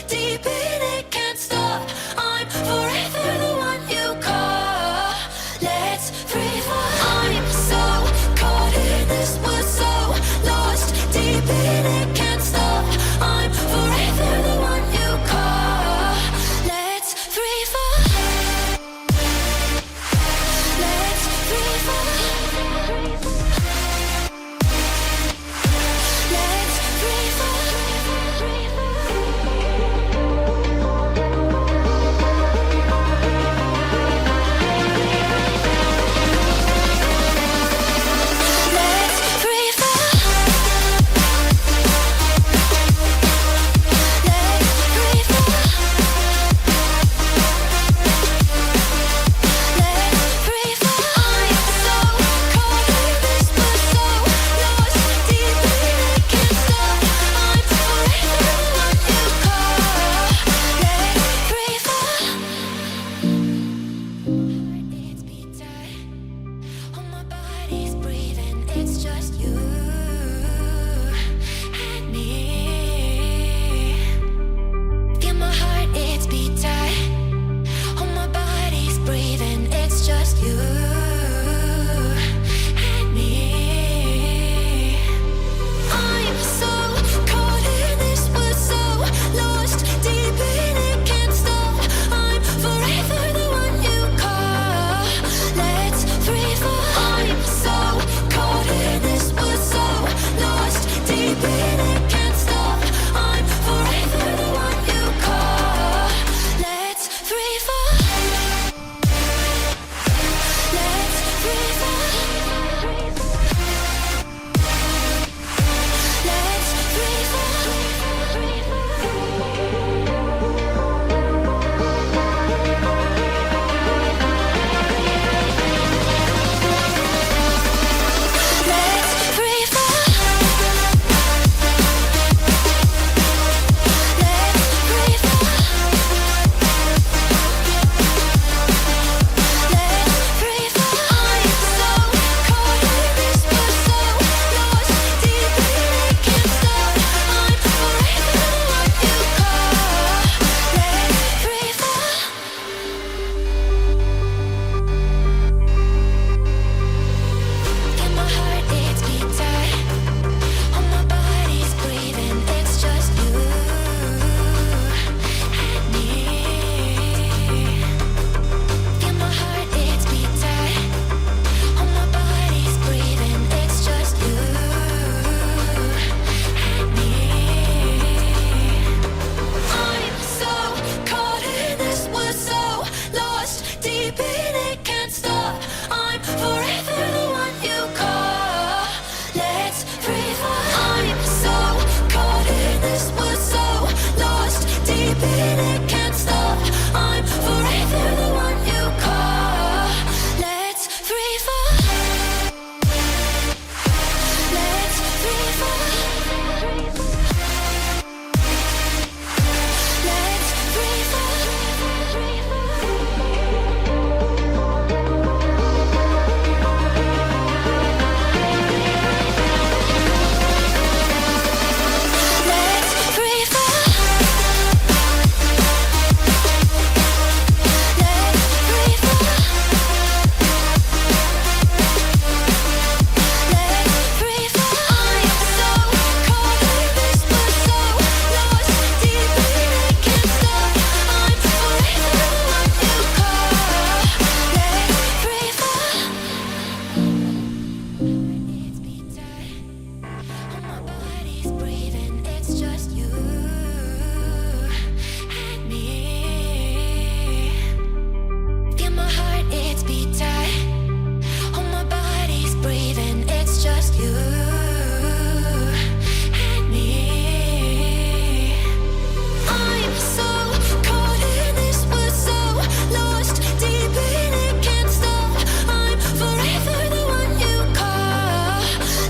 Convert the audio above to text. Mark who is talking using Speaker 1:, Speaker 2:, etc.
Speaker 1: deep in it, can't stop. I'm forever the one you call. Let's free fall. I'm so caught in this wood, so lost deep in it, can't stop. I'm forever the one you call. Let's free fall. Let's free fall. Let's free fall. Let's free fall. Let's free fall. Let's free fall. I'm so caught in this wood, so lost deep in it, can't stop. I'm forever the one you call. Let's free fall. It's beat tight. Oh, my body's breathing. It's just you and me. Feel my heart, it's beat tight. Oh, my body's breathing. It's just you and me. I'm so caught in this wood, so lost deep in it, can't stop. I'm forever the one you call. Let's free fall. I'm so caught in this wood, so lost deep in it, can't stop. I'm forever the one you call. Let's free fall. Let's free fall. Let's free fall. Let's free fall. Let's free fall. Let's free fall. I'm so caught in this wood, so lost deep in it, can't stop. I'm forever the one you call. Let's free fall. Feel my heart, it's beat tight. Oh, my body's breathing. It's just you and me. Feel my heart, it's beat tight. Oh, my body's breathing. It's just you and me. I'm so caught in this wood, so lost deep in it, can't stop. I'm forever the one you call. Let's free fall. I'm so caught in this wood, so lost deep in it, can't